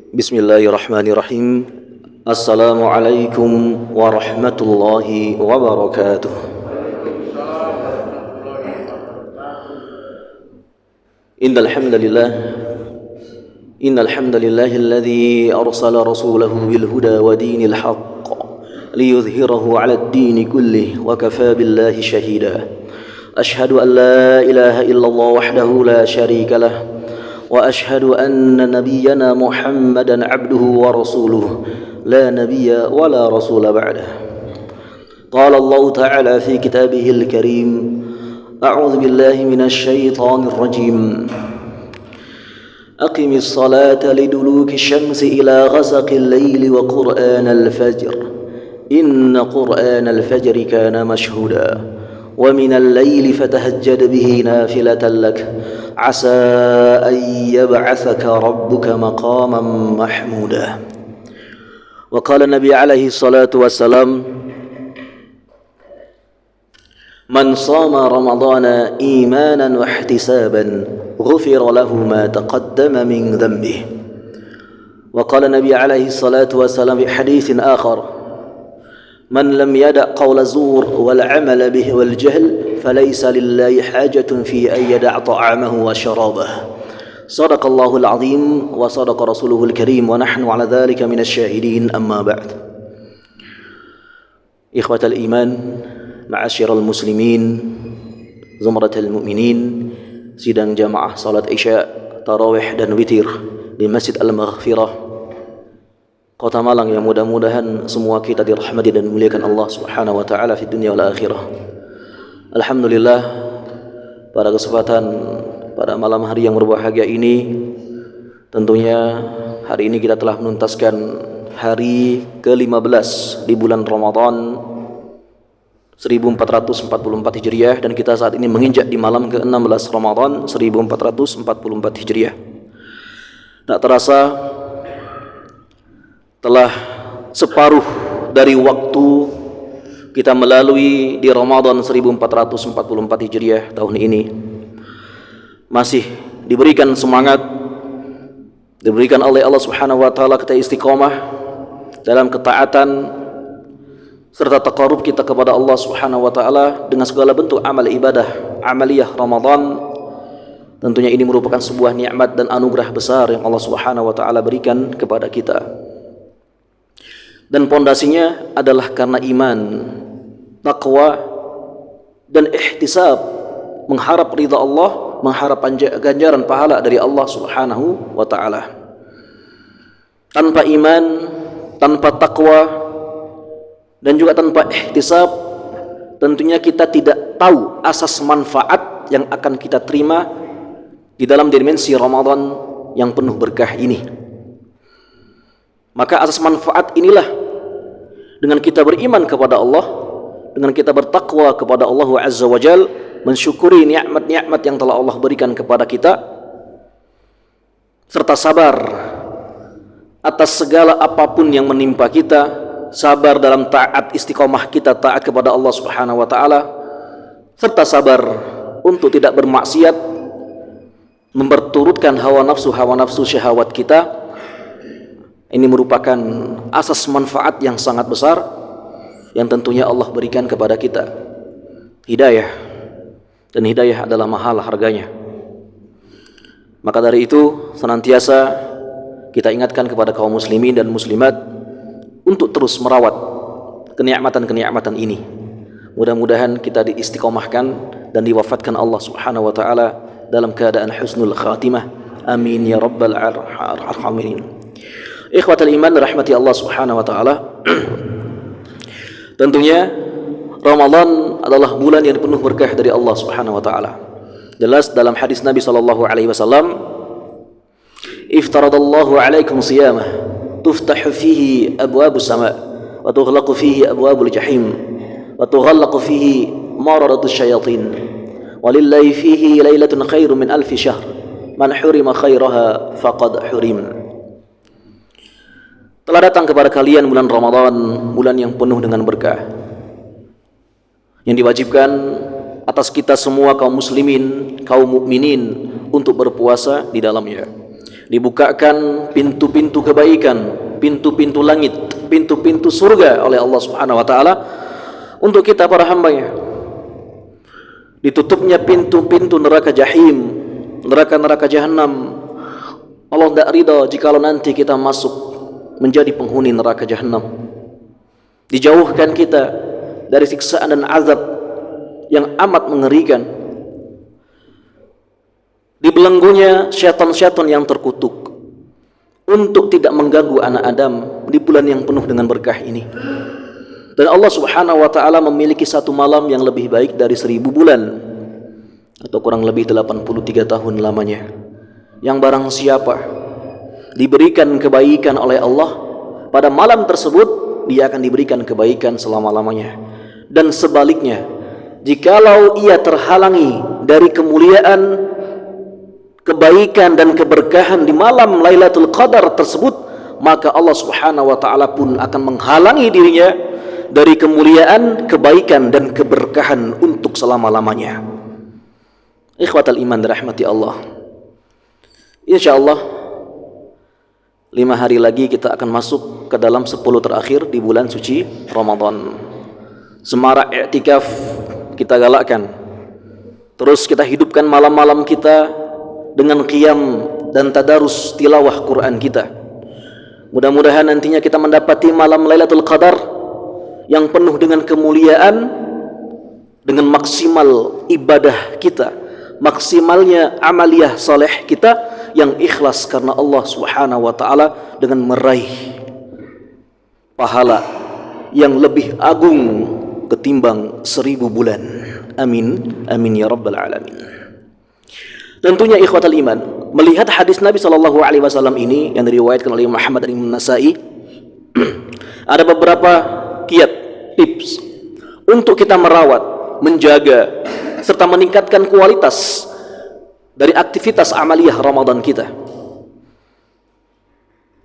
Bismillahirrahmanirrahim. Assalamualaikum warahmatullahi wabarakatuh. Innal hamdalillahilladzi arsala rasulahu bil huda wa dinil haqq liyudhhirahu 'alad dini kullih wa kafaa billahi shahida. Ashhadu an la ilaha illallah wahdahu la syarika lah وأشهد أن نبينا محمدا عبده ورسوله لا نبي ولا رسول بعده. قال الله تعالى في كتابه الكريم: أعوذ بالله من الشيطان الرجيم. أقم الصلاة لدلوك الشمس إلى غسق الليل وقرآن الفجر إن قرآن الفجر كان مشهودا ومن الليل فتهجد به نافلة لك عسى أن يبعثك ربك مقاما محمودا. وقال النبي عليه الصلاة والسلام: من صام رمضان إيمانا واحتسابا غفر له ما تقدم من ذنبه. وقال النبي عليه الصلاة والسلام في حديث آخر: من لم يدع قول الزور والعمل به والجهل فليس لله حاجة في أن يدع طعامه وشرابه. صدق الله العظيم وصدق رسوله الكريم ونحن على ذلك من الشاهدين. أما بعد. إخوة الإيمان معاشر المسلمين زمرة المؤمنين, sidang jamaah salat isya, tarawih dan witir di Masjid Al-Maghfirah Kota Malang yang mudah-mudahan semua kita dirahmati dan dimuliakan Allah Subhanahu wa taala di dunia wal akhirah. Alhamdulillah, pada malam hari yang berbahagia ini, tentunya hari ini kita telah menuntaskan hari ke-15 di bulan Ramadan 1444 Hijriah, dan kita saat ini menginjak di malam ke-16 Ramadan 1444 Hijriah. Tak terasa telah separuh dari waktu kita melalui di Ramadan 1444 Hijriah tahun ini. Masih diberikan semangat, diberikan oleh Allah Subhanahu wa taala kita istiqomah dalam ketaatan serta taqarrub kita kepada Allah Subhanahu wa taala dengan segala bentuk amal ibadah amaliyah Ramadan. Tentunya ini merupakan sebuah nikmat dan anugerah besar yang Allah Subhanahu wa taala berikan kepada kita. Dan pondasinya adalah karena iman, taqwa, dan ihtisab, mengharap ridha Allah, mengharap ganjaran pahala dari Allah Subhanahu wa taala. Tanpa iman, tanpa taqwa, dan juga tanpa ihtisab, tentunya kita tidak tahu asas manfaat yang akan kita terima di dalam dimensi Ramadan yang penuh berkah ini. Maka asas manfaat inilah dengan kita beriman kepada Allah, dengan kita bertakwa kepada Allah Azza wa Jal, mensyukuri nikmat-nikmat yang telah Allah berikan kepada kita, serta sabar atas segala apapun yang menimpa kita, sabar dalam taat istiqomah kita taat kepada Allah Subhanahu wa taala, serta sabar untuk tidak bermaksiat, memperturutkan hawa nafsu syahwat kita. Ini merupakan asas manfaat yang sangat besar yang tentunya Allah berikan kepada kita. Hidayah, dan hidayah adalah mahal harganya. Maka dari itu senantiasa kita ingatkan kepada kaum muslimin dan muslimat untuk terus merawat kenikmatan-kenikmatan ini. Mudah-mudahan kita diistiqomahkan dan diwafatkan Allah Subhanahu wa taala dalam keadaan husnul khatimah. Amin ya rabbal alamin. Ikhwatal iman rahmati Allah Subhanahu wa taala. Tentunya Ramadan adalah bulan yang penuh berkah dari Allah Subhanahu wa taala. Jelas dalam hadis Nabi sallallahu alaihi wasallam, "Iftaradallahu 'alaikum siyamah, tuftahu fihi abwabus sama' wa tughlaqu fihi abwabul jahim wa tughallaqu fihi maradatus syayatin. Walillahi fihi lailatun khairum min alfi syahr. Man hurima khairaha faqad hurim." Telah datang kepada kalian bulan Ramadan, bulan yang penuh dengan berkah, yang diwajibkan atas kita semua kaum muslimin, kaum mukminin untuk berpuasa di dalamnya. Dibukakan pintu-pintu kebaikan, pintu-pintu langit, pintu-pintu surga oleh Allah Subhanahu wa taala untuk kita para hamba-Nya. Ditutupnya pintu-pintu neraka jahim, neraka-neraka jahanam. Allah tidak ridha jikalau nanti kita masuk menjadi penghuni neraka jahanam. Dijauhkan kita dari siksaan dan azab yang amat mengerikan. Dibelenggunya syaitan-syaitan yang terkutuk untuk tidak mengganggu anak Adam di bulan yang penuh dengan berkah ini. Dan Allah Subhanahu wa taala memiliki satu malam yang lebih baik dari 1000 bulan atau kurang lebih 83 tahun lamanya. Yang barang siapa diberikan kebaikan oleh Allah pada malam tersebut, dia akan diberikan kebaikan selama-lamanya. Dan sebaliknya, jikalau ia terhalangi dari kemuliaan, kebaikan dan keberkahan di malam Lailatul Qadar tersebut, maka Allah Subhanahu wa taala pun akan menghalangi dirinya dari kemuliaan, kebaikan dan keberkahan untuk selama-lamanya. Ikhwatal iman dirahmati Allah. Insyaallah 5 hari lagi kita akan masuk ke dalam 10 terakhir di bulan suci Ramadan. Semarak i'tikaf kita galakkan. Terus kita hidupkan malam-malam kita dengan qiyam dan tadarus tilawah Quran kita. Mudah-mudahan nantinya kita mendapati malam Lailatul Qadar yang penuh dengan kemuliaan, dengan maksimal ibadah kita, maksimalnya amaliyah saleh kita yang ikhlas karena Allah Subhanahu wa taala, dengan meraih pahala yang lebih agung ketimbang 1000 bulan. Amin, amin ya rabbal alamin. Tentunya ikhwatal iman, melihat hadis Nabi SAW ini yang diriwayatkan oleh Muhammad dan Imam Nasai, ada beberapa kiat, tips untuk kita merawat, menjaga serta meningkatkan kualitas dari aktivitas amaliyah Ramadan kita.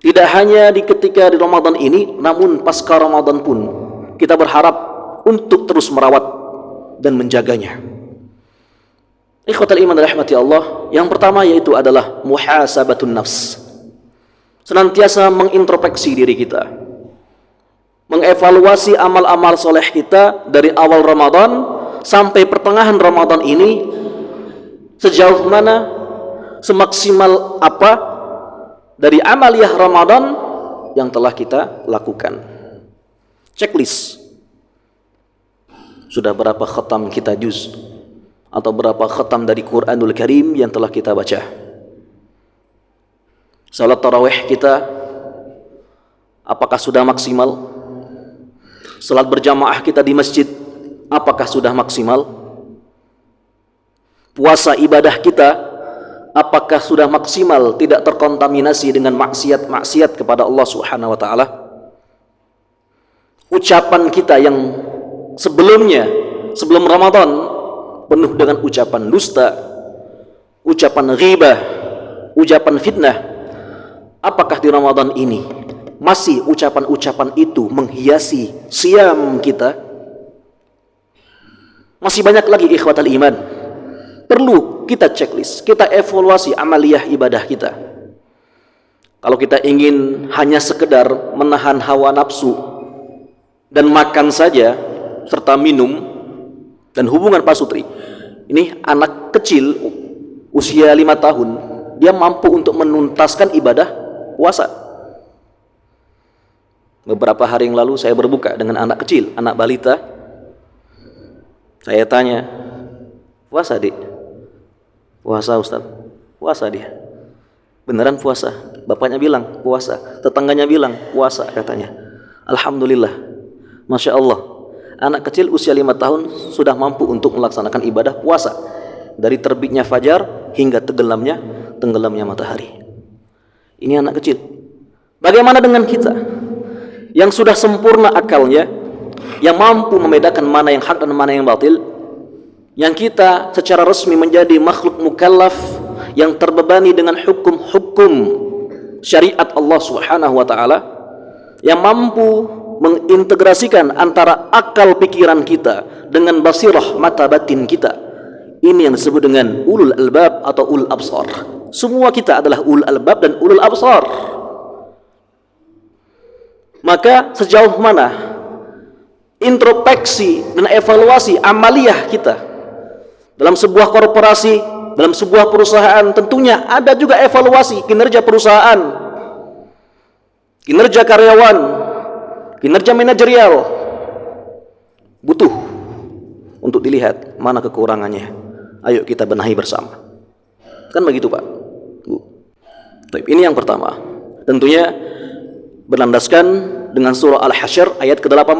Tidak hanya ketika di Ramadan ini, namun pasca Ramadan pun kita berharap untuk terus merawat dan menjaganya. Ikhwatal iman rahmati Allah, yang pertama yaitu adalah muhasabatun nafs. Senantiasa mengintrospeksi diri kita, mengevaluasi amal-amal soleh kita dari awal Ramadan sampai pertengahan Ramadan ini, sejauh mana, semaksimal apa dari amaliyah Ramadan yang telah kita lakukan. Checklist. Sudah berapa khatam kita juz atau berapa khatam dari Quranul Karim yang telah kita baca. Salat tarawih kita apakah sudah maksimal? Salat berjamaah kita di masjid apakah sudah maksimal? Puasa ibadah kita apakah sudah maksimal, tidak terkontaminasi dengan maksiat-maksiat kepada Allah Subhanahu wa taala? Ucapan kita yang sebelumnya, sebelum Ramadan, penuh dengan ucapan dusta, ucapan ghibah, ucapan fitnah, apakah di Ramadan ini masih ucapan-ucapan itu menghiasi siam kita? Masih banyak lagi ikhwatal iman, perlu kita checklist, kita evaluasi amaliyah ibadah kita. Kalau kita ingin hanya sekedar menahan hawa nafsu dan makan saja serta minum dan hubungan pasutri, ini anak kecil usia 5 tahun, dia mampu untuk menuntaskan ibadah puasa. Beberapa hari yang lalu saya berbuka dengan anak kecil, anak balita. Saya tanya, puasa dik? Puasa Ustaz. Puasa dia. Beneran puasa. Bapaknya bilang puasa, tetangganya bilang puasa katanya. Alhamdulillah, Masya Allah, anak kecil usia 5 tahun sudah mampu untuk melaksanakan ibadah puasa dari terbitnya fajar hingga tenggelamnya matahari. Ini anak kecil. Bagaimana dengan kita yang sudah sempurna akalnya, yang mampu membedakan mana yang hak dan mana yang batil, yang kita secara resmi menjadi makhluk mukallaf yang terbebani dengan hukum-hukum syariat Allah Subhanahu wa taala, yang mampu mengintegrasikan antara akal pikiran kita dengan basirah mata batin kita, Ini yang disebut dengan ulul albab atau ulul absar. Semua kita adalah ulul albab dan ulul absar. Maka sejauh mana introspeksi dan evaluasi amaliyah kita dalam sebuah korporasi, dalam sebuah perusahaan, tentunya ada juga evaluasi kinerja perusahaan, kinerja karyawan, kinerja manajerial. Butuh untuk dilihat mana kekurangannya. Ayo kita benahi bersama. Kan begitu Pak, Bu. Ini yang pertama. Tentunya berlandaskan dengan surah Al-Hasyr ayat ke-18.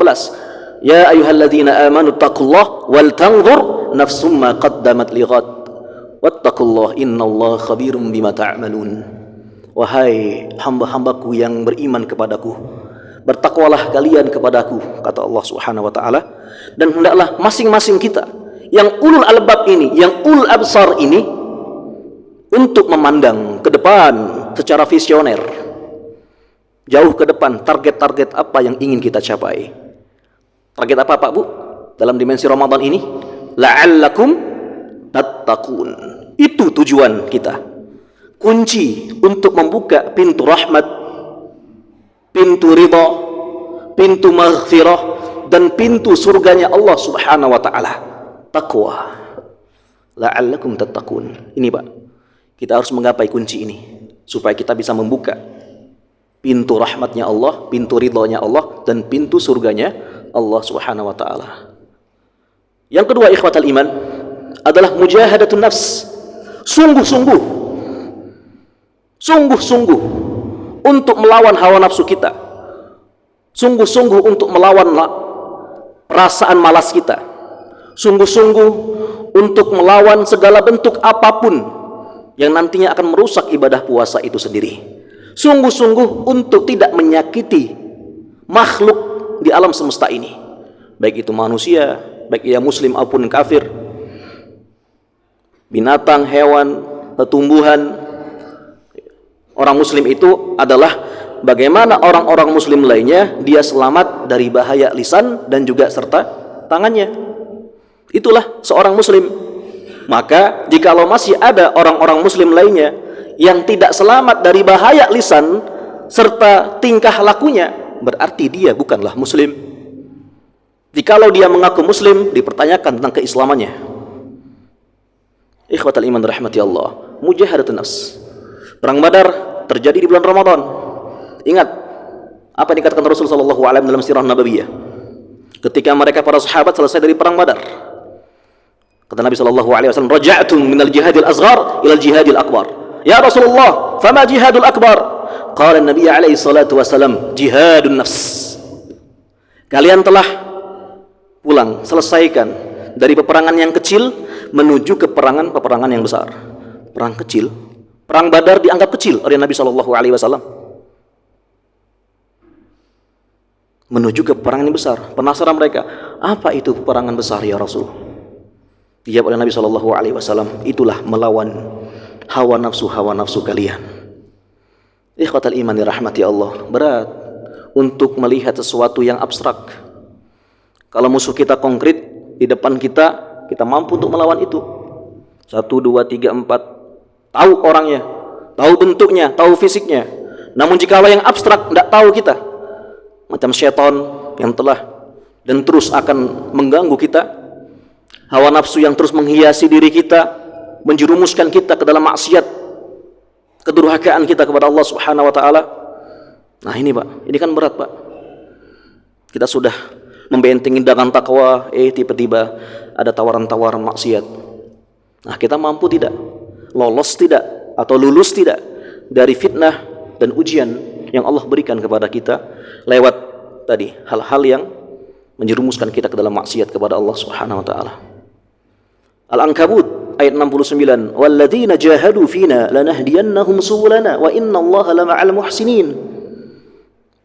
Ya ayyuhalladzina amanu taqullaha wal tanzur nafsum ma qaddamat lighad wattaqullaha innallaha khabirum bima ta'malun. Wahai hamba-hambaku yang beriman kepadaku, bertakwalah kalian kepadaku, kata Allah Subhanahu wa taala, dan hendaklah masing-masing kita yang ulul albab ini, yang ulul absar ini, untuk memandang ke depan secara visioner, jauh ke depan, target-target apa yang ingin kita capai. Target apa Pak Bu dalam dimensi Ramadan ini? La'allakum tattaqun. Itu tujuan kita, kunci untuk membuka pintu rahmat, pintu ridha, pintu maghfirah, dan pintu surganya Allah Subhanahu wa taala. Taqwa. La'allakum tattaqun. Ini Pak, kita harus menggapai kunci ini supaya kita bisa membuka pintu rahmatnya Allah, pintu ridhonya Allah, dan pintu surganya Allah Subhanahu wa taala. Yang kedua, ikhwatal iman, adalah mujahadatun nafs. Sungguh-sungguh untuk melawan hawa nafsu kita. Sungguh-sungguh untuk melawan perasaan malas kita. Sungguh-sungguh untuk melawan segala bentuk apapun yang nantinya akan merusak ibadah puasa itu sendiri. Sungguh-sungguh untuk tidak menyakiti makhluk di alam semesta ini, baik itu manusia, baik ia muslim maupun kafir, binatang, hewan, tumbuhan. Orang muslim itu adalah bagaimana orang-orang muslim lainnya dia selamat dari bahaya lisan dan juga serta tangannya. Itulah seorang muslim. Maka jikalau masih ada orang-orang muslim lainnya yang tidak selamat dari bahaya lisan serta tingkah lakunya, berarti dia bukanlah muslim. Jikalau dia mengaku muslim, dipertanyakan tentang keislamannya. Ikhwatal iman rahmati Allah, mujahadatun nafs. Perang Badar terjadi di bulan Ramadan. Ingat apa yang dikatakan Rasulullah SAW dalam sirah Nabawiyah ketika mereka para sahabat selesai dari perang Badar. Kata Nabi SAW, raja'tum minal jihadil asghar ilal jihadil akbar. Ya Rasulullah, fama jihadul akbar? Qala Nabi alaihi salatu wasallam, jihadun nafs. Kalian telah pulang, selesaikan dari peperangan yang kecil menuju ke peperangan yang besar. Perang kecil, perang Badar dianggap kecil oleh Nabi SAW. Menuju ke peperangan yang besar. Penasaran mereka, apa itu peperangan besar ya Rasul? Dijawab oleh Nabi SAW, itulah melawan hawa nafsu kalian. Ikhwatal iman dirahmati Allah, berat untuk melihat sesuatu yang abstrak. Kalau musuh kita konkret di depan kita, kita mampu untuk melawan itu. 1, 2, 3, 4, tahu orangnya, tahu bentuknya, tahu fisiknya. Namun jikalau yang abstrak tidak tahu kita, macam syaitan yang telah dan terus akan mengganggu kita, hawa nafsu yang terus menghiasi diri kita, menjerumuskan kita ke dalam maksiat, kedurhakaan kita kepada Allah Subhanahu wa taala. Nah ini Pak, ini kan berat Pak. Kita sudah membentengi dengan takwa, tiba-tiba ada tawaran-tawaran maksiat. Nah kita mampu tidak, lolos tidak, atau lulus tidak dari fitnah dan ujian yang Allah berikan kepada kita lewat tadi hal-hal yang menjerumuskan kita ke dalam maksiat kepada Allah Subhanahu wa taala. Al-Ankabut ayat 69, walladzina jahadu fina lanahdiyannahum subulana wa innallaha lama'al muhsinin.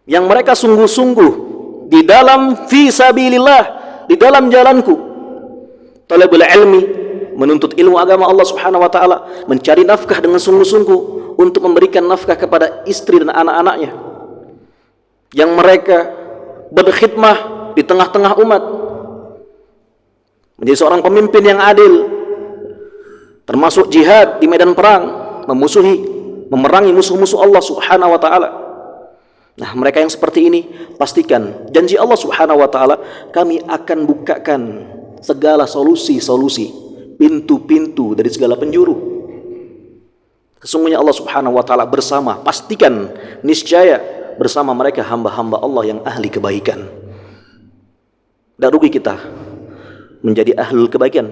Yang mereka sungguh-sungguh di dalam fi sabilillah, di dalam jalanku, talabul ilmi, menuntut ilmu agama Allah Subhanahu wa taala, mencari nafkah dengan sungguh-sungguh untuk memberikan nafkah kepada istri dan anak-anaknya. Yang mereka berkhidmah di tengah-tengah umat, menjadi seorang pemimpin yang adil, termasuk jihad di medan perang, memerangi musuh-musuh Allah Subhanahu wa taala. Nah, mereka yang seperti ini, pastikan janji Allah Subhanahu wa taala, kami akan bukakan segala solusi-solusi, pintu-pintu dari segala penjuru. Sesungguhnya Allah Subhanahu wa taala bersama, pastikan niscaya bersama mereka hamba-hamba Allah yang ahli kebaikan. Tidak rugi kita menjadi ahlul kebaikan,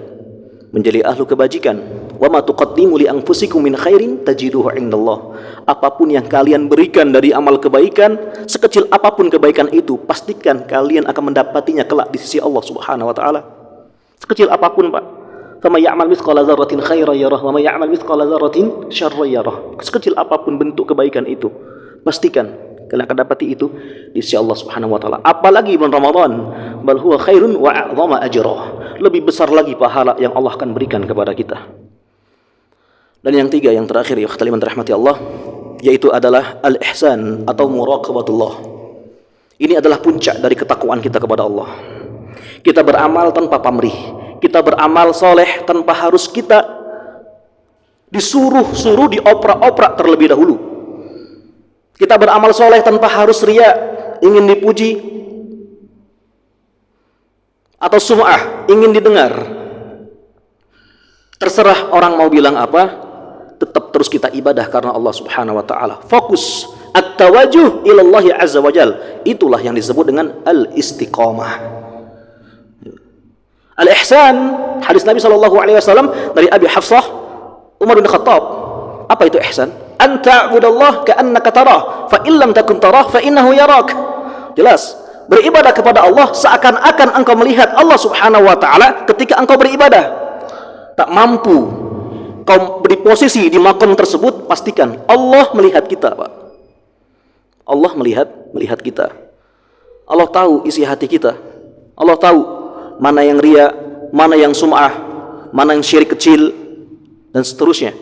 menjadi ahlu kebajikan. Wa ma tuqaddimu li anfusikum min khairin tajiduhu indallah. Apapun yang kalian berikan dari amal kebaikan, sekecil apapun kebaikan itu, pastikan kalian akan mendapatinya kelak di sisi Allah Subhanahu wa taala. Sekecil apapun, Pak. Faman ya'mal mithqala dzarratin khairan yarah wa man ya'mal mithqala dzarratin syarran yarah. Sekecil apapun bentuk kebaikan itu, pastikan kalian akan dapati itu di sisi Allah Subhanahu wa taala. Apalagi bulan Ramadan, bal huwa khairun wa a'zama ajrah. Lebih besar lagi pahala yang Allah akan berikan kepada kita. Dan yang tiga, yang terakhir, ya kalimat rahmati Allah, yaitu adalah al-ihsan atau muraqabatullah. Ini adalah puncak dari ketakwaan kita kepada Allah. Kita beramal tanpa pamrih, kita beramal soleh tanpa harus kita disuruh dioprak-oprak terlebih dahulu. Kita beramal soleh tanpa harus riya, ingin dipuji, atau sum'ah, ingin didengar. Terserah orang mau bilang apa, tetap terus kita ibadah karena Allah Subhanahu wa taala. Fokus at-tawajuh ila Allah azza wajal. Itulah yang disebut dengan al-istiqamah. Al-ihsan, hadis Nabi sallallahu alaihi wasallam dari Abi Hafsah Umar bin Khattab. Apa itu ihsan? An ta'budallah ka'annaka tarah, fa in lam takun tarah fa innahu yarak. Jelas, beribadah kepada Allah seakan-akan engkau melihat Allah Subhanahu wa taala ketika engkau beribadah. Tak mampu kau beri posisi di makom tersebut, pastikan Allah melihat kita, Pak. Allah melihat kita. Allah tahu isi hati kita. Allah tahu mana yang riya, mana yang sum'ah, mana yang syirik kecil, dan seterusnya.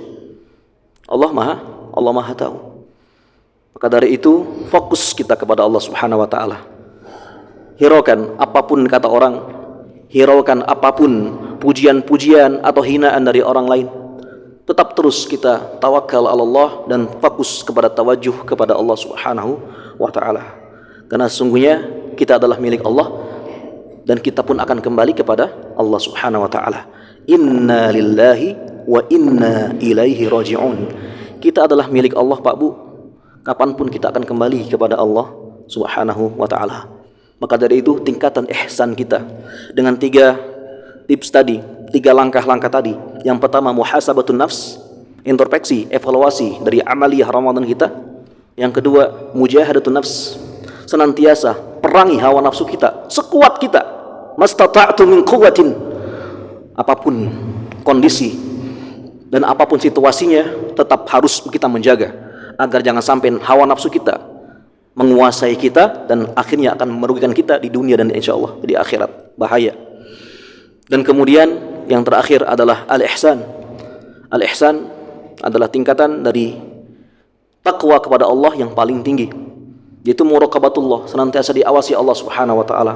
Allah maha tahu. Maka dari itu, fokus kita kepada Allah Subhanahu wa taala. Hiraukan apapun kata orang, hiraukan apapun pujian-pujian atau hinaan dari orang lain. Tetap terus kita tawakal Allah dan fokus kepada tawajuh kepada Allah Subhanahu wa taala. Karena sesungguhnya kita adalah milik Allah dan kita pun akan kembali kepada Allah Subhanahu wa taala. Inna lillahi wa inna ilaihi raji'un. Kita adalah milik Allah, Pak Bu. Kapanpun kita akan kembali kepada Allah Subhanahu wa taala. Maka dari itu tingkatan ihsan kita dengan tiga tips tadi, tiga langkah-langkah tadi. Yang pertama, muhasabatun nafs, introspeksi, evaluasi dari amaliyah Ramadan kita. Yang kedua, mujahadatun nafs, senantiasa perangi hawa nafsu kita sekuat kita. Mastata'tu min quwwatin. Apapun kondisi dan apapun situasinya, tetap harus kita menjaga agar jangan sampai hawa nafsu kita menguasai kita dan akhirnya akan merugikan kita di dunia dan insyaallah di akhirat. Bahaya. Dan kemudian yang terakhir adalah al-ihsan. Al-ihsan adalah tingkatan dari takwa kepada Allah yang paling tinggi, yaitu muraqabatullah, senantiasa diawasi Allah Subhanahu wa taala.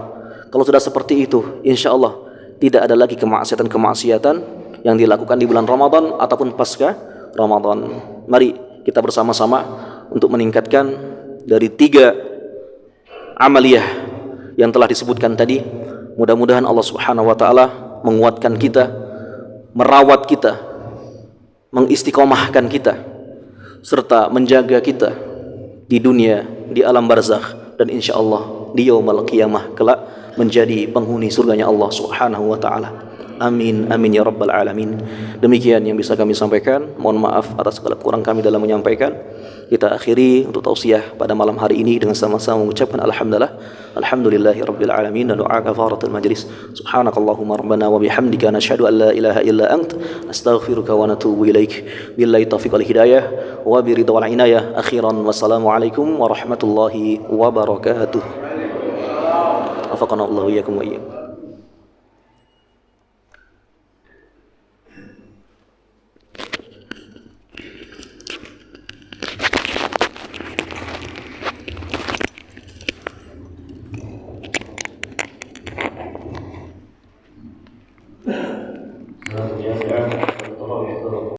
Kalau sudah seperti itu, insyaallah tidak ada lagi kemaksiatan-kemaksiatan yang dilakukan di bulan Ramadan ataupun pasca Ramadan. Mari kita bersama-sama untuk meningkatkan dari tiga amaliyah yang telah disebutkan tadi. Mudah-mudahan Allah Subhanahu wa taala menguatkan kita, merawat kita, mengistiqomahkan kita, serta menjaga kita di dunia, di alam barzakh, dan insyaallah di yaumul qiyamah kelak menjadi penghuni surganya Allah Subhanahu wa taala. Amin amin ya rabbal alamin. Demikian yang bisa kami sampaikan. Mohon maaf atas segala kurang kami dalam menyampaikan. Kita akhiri untuk tausiah pada malam hari ini dengan sama-sama mengucapkan alhamdulillahi rabbil alamin dan doa kafaratul majlis. Subhanakallahumma rabbana wa bihamdika nashhadu an la ilaha illa ant nastaghfiruka wa natubu ilaik. Billahi taufiq wal hidayah wa bi ridha wal inayah. Akhiran wassalamu alaikum warahmatullahi wabarakatuh. Afaqana Allah iyyakum wa iyyakum.